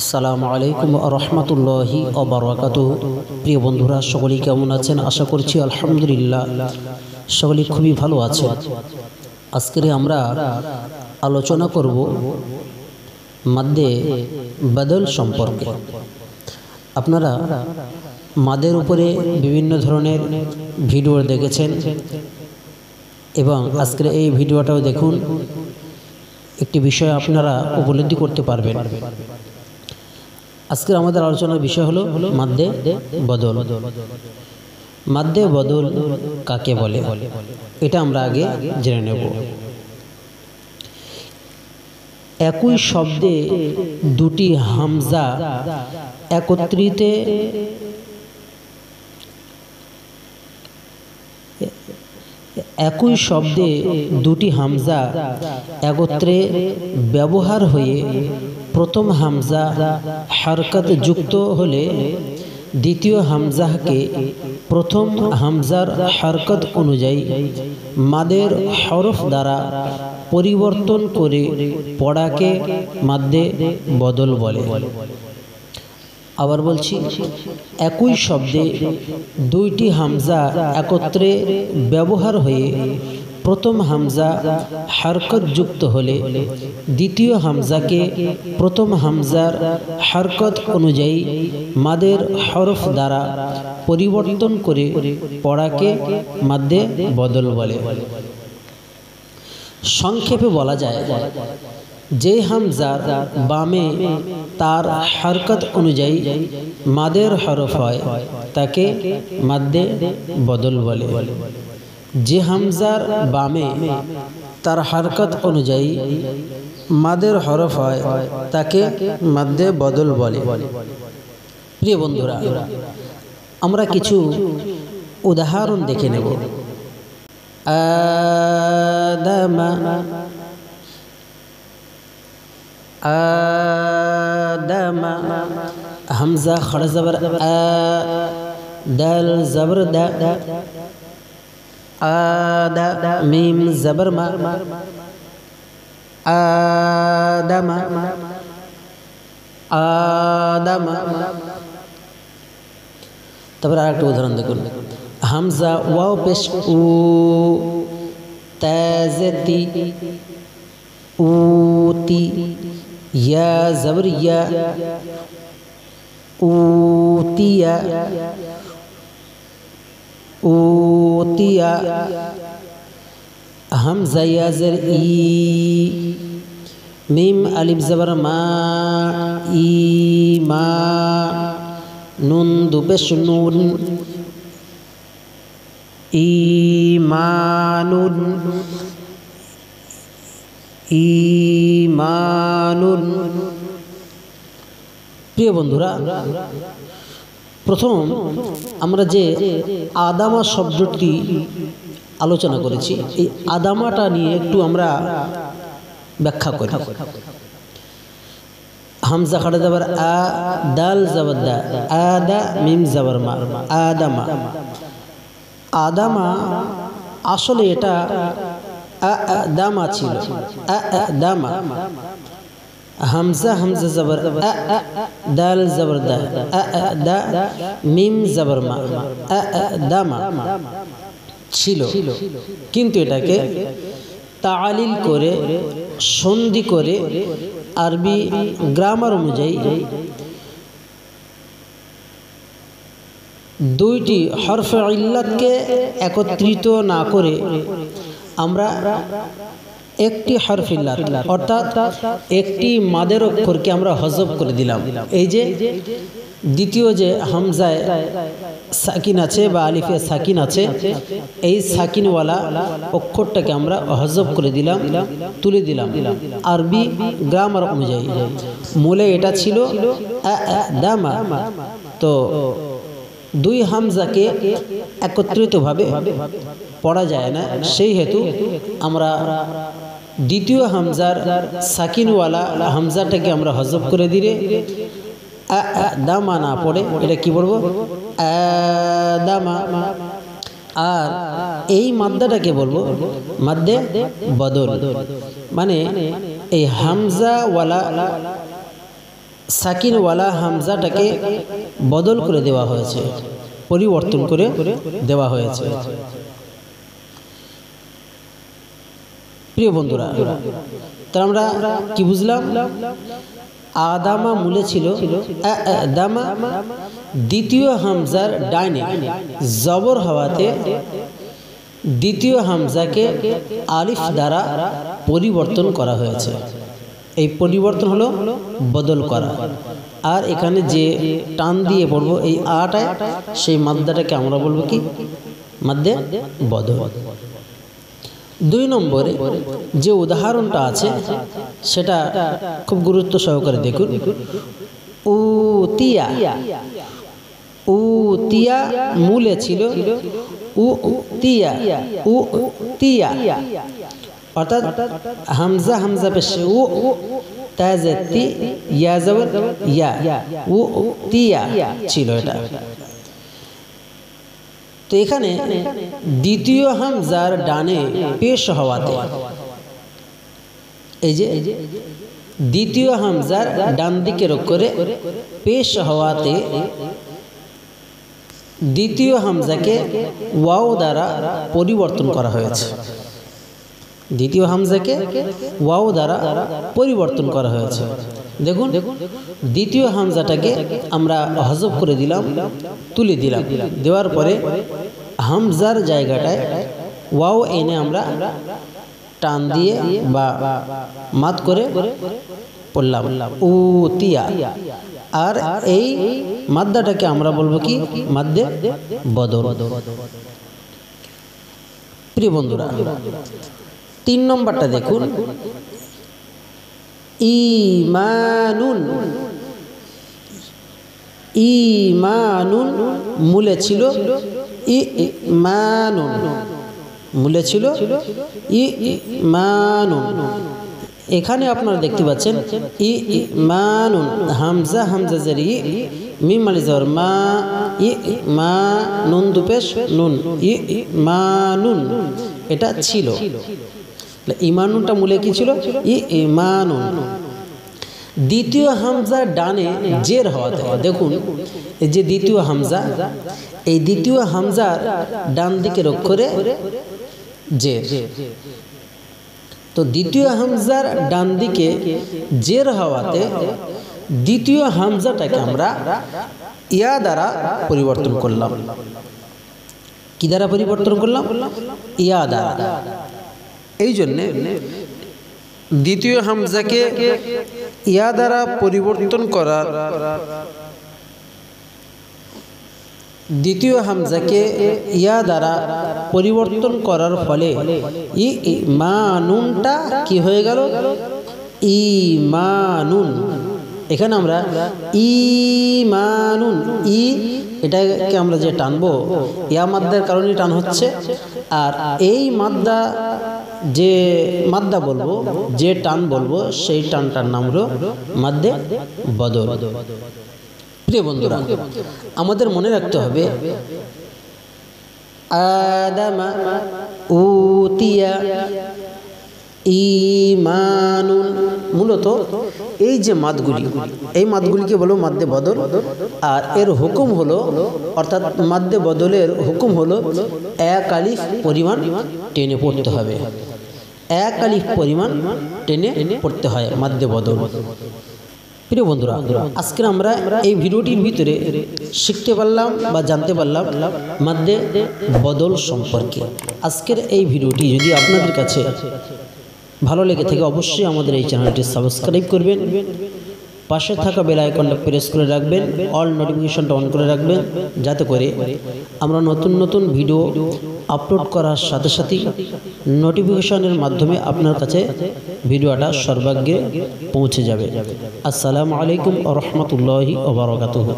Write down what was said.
আসসালামু আলাইকুম রহমতুল্লাহি ওয়া বারাকাতুহু। প্রিয় বন্ধুরা, সকলেই কেমন আছেন? আশা করছি আলহামদুলিল্লাহ সকলেই খুবই ভালো আছেন। আজকে আমরা আলোচনা করব মাদ্দে বদল সম্পর্কে। আপনারা মাদের উপরে বিভিন্ন ধরনের ভিডিও দেখেছেন এবং আজকের এই ভিডিওটাও দেখুন, একটি বিষয় আপনারা উপলব্ধি করতে পারবেন। আজকের আমাদের আলোচনার বিষয় হলো মাদ্দে বদল। মাদ্দে বদল কাকে বলে এটা আমরা আগে জেনে নেব। একই শব্দে দুটি হামজা একত্রিত একই শব্দে দুটি হামজা একত্রে ব্যবহার হয়ে প্রথম হামজা হরকত যুক্ত হলে দ্বিতীয় হামজাকে প্রথম হামজার হরকত অনুযায়ী মাদের হরফ দ্বারা পরিবর্তন করে পড়াকে মাদ্দে বদল বলে। আবার বলছি, একই শব্দে দুইটি হামজা একত্রে ব্যবহার হয়ে প্রথম হামজা হরকত যুক্ত হলে দ্বিতীয় হামজাকে প্রথম হামজার হরকত অনুযায়ী মাদের হরফ দ্বারা পরিবর্তন করে পড়াকে মাদ্দে বদল বলে। সংক্ষেপে বলা যায়, যে হামজার বামে তার হরকত অনুযায়ী মাদের হরফ হয় তাকে মাদ্দে বদল বলে। যে হামজার বামে তার হরকত অনুযায়ী মাদের হরফ হয় তাকে মাদ্দে বদল বলে। প্রিয় বন্ধুরা, আমরা কিছু উদাহরণ দেখে নেব। আদামা আদামা হামজা খড় জবর আ, দাল জবর দা, আদা মিম জবর মা, আদামা আদামা। তারপর আরেকটা উদাহরণ দেখুন। হামজা ওয়াও পেশ উ, তাজতি উতি, ইয়া জবর ইয়া উতিয়া উতিয়া। হামজা ইয়া জের ই, মিম আলিফ জবর মা ই মা, নুন দু পেশ নুন ঈমানুন ঈমানুন। প্রিয় বন্ধুরা, প্রথম আমরা যে আদামা শব্দটি আলোচনা করেছি, এই আদামাটা নিয়ে একটু আমরা ব্যাখ্যা করি। হামজা খাড়া জবর আ, দাল জবর দা, আদা মিম জবর মা, আদামা। আদামা আসলে এটা দামা ছিল, দামা। হামজা হামজা জবর দাল জবর দা, দা মিম জবর মা, দামা ছিল, কিন্তু এটাকে তালিল করে সন্ধি করে আরবি গ্রামার অনুযায়ী দুইটি হরফে ইল্লাতকে একত্রিত না করে আমরা একটি হরফ ইল্লাত অর্থাৎ একটি মাদের অক্ষরকে আমরা হজব করে দিলাম। এই যে দ্বিতীয় যে হামজায় সাকিন আছে বা আলিফে সাকিন আছে, এই সাকিনওয়ালা অক্ষরটাকে আমরা হজব করে দিলাম, তুলে দিলাম আরবি গ্রামার অনুযায়ী। মূলে এটা ছিল দামা, তো দুই হামজাকে একত্রিতভাবে পড়া যায় না, সেই হেতু আমরা দ্বিতীয় হামজার সাকিনওয়ালা হামজাটাকে আমরা হজব করে দিলে দামা না পড়ে এটা কি বলবো? দামা। আর এই মাদ্দাটাকে বলবো মাদ্দে বদল। মানে এই হামজাওয়ালা সাকিনওয়ালা হামজাটাকে বদল করে দেওয়া হয়েছে, পরিবর্তন করে দেওয়া হয়েছে। প্রিয় বন্ধুরা, তাহলে আমরা কি বুঝলাম? আদামা মূলে ছিল দামা, দ্বিতীয় হামজার ডাইনে জবর হওয়াতে দ্বিতীয় হামজাকে আলিফ দ্বারা পরিবর্তন করা হয়েছে। এই পরিবর্তন হলো বদল করা। আর এখানে যে টান দিয়ে পড়বো এই আটায়, সেই মাদ্দাটাকে আমরা বলবো কি? মাদ্দে বদল। 2 নম্বরে যে উদাহরণটা আছে সেটা খুব গুরুত্ব সহকারে দেখুন। উতিয়া, উতিয়া মূলে ছিল উতিয়া, উতিয়া অর্থাৎ হামজা হামজা পেশে উ তাজতি ইয়া জবর ইয়া, উতিয়া ছিল এটা। তো এখানে দ্বিতীয় হামজার ডানে পেশ হওয়াতে, এই যে দ্বিতীয় হামজার ডান দিকের করে পেশ হওয়াতে দ্বিতীয় হামজাকে ওয়াও দ্বারা পরিবর্তন করা হয়েছে। দ্বিতীয় হামজাকে ওয়াও দ্বারা পরিবর্তন করা হয়েছে। দেখুন, দ্বিতীয় হামজাটাকে আমরা হযফ করে দিলাম, তুলে দিলাম। দেওয়ার পরে হামজার জায়গাটায় ওয়াও এনে আমরা টান দিয়ে বা মাদ করে পড়লাম উতিয়া। আর এই মাদ্দাটাকে আমরা বলবো কি? মাদ্দে বদল। প্রিয় বন্ধুরা, 3 নম্বরটা দেখুন। ঈমানুন, ঈমানুন মূলে ছিল ঈমানুন, মূলে ছিল ঈমানুন। এখানে আপনারা দেখতে পাচ্ছেন ঈমানুন, হামজা হামজা জের ই, মিম আলিফ জবর মা, মা নুন দুপেশ নুন, ঈমানুন এটা ছিল। ঈমানুনটা মূলে কি ছিল? ঈমানুন। দ্বিতীয় হামজা ডানে জের হওয়াতে, দেখুন এই যে দ্বিতীয় হামজা, এই দ্বিতীয় হামজার ডান দিকের অক্ষরে জের। তো দ্বিতীয় হামজার ডান দিকে জের হওয়াতে দ্বিতীয় হামজাটাকে আমরা ইয়া দ্বারা পরিবর্তন করলাম। কি দ্বারা পরিবর্তন করলাম? ইয়া দ্বারা। এই জন্যে দ্বিতীয় হামজাকে ইয়া দ্বারা পরিবর্তন করার, দ্বিতীয় হামজাকে ইয়া দ্বারা পরিবর্তন করার ফলে ঈমানুনটা কি হয়ে গেল? ঈমানুন। এখানে আমরা ঈমানুন, ই এটাকে আমরা যে টানবো, ইয়া মাদ্দার কারণে টান হচ্ছে। আর এই মাদ্দা, যে মাদ্দা বলবো, যে টান বলবো, সেই টানটার নাম হলো মাদ্দে বদল। প্রিয় বন্ধুরা, আমাদের মনে রাখতে হবে আদামা উতিয়া ঈমানুন, মূলত এই যে মাদগুলি, এই মাদগুলিকে বলো মাদ্দে বদল। আর এর হুকুম হলো, অর্থাৎ মাদ্দে বদলের হুকুম হলো 1 আলিফ পরিমাণ টেনে পড়তে হবে। 1 আলিফ পরিমাণ টেনে পড়তে হয় মাদ্দে বদল। প্রিয় বন্ধুরা, আজকে আমরা এই ভিডিওটির ভিতরে শিখতে পারলাম বা জানতে পারলাম মাদ্দে বদল সম্পর্কে। আজকের এই ভিডিওটি যদি আপনাদের কাছে ভালো লেগে থাকে, অবশ্যই আমাদের এই চ্যানেলটি সাবস্ক্রাইব করবেন, পাশে থাকা বেল আইকনটা প্রেস করে রাখবেন, অল নোটিফিকেশনটা অন করে রাখবেন, যাতে করে আমরা নতুন নতুন ভিডিও আপলোড করার সাথে সাথেই নোটিফিকেশনের মাধ্যমে আপনার কাছে ভিডিওটা সর্বাগ্রে পৌঁছে যাবে। আসসালামু আলাইকুম ওয়া রাহমাতুল্লাহি ওয়া বারাকাতুহু।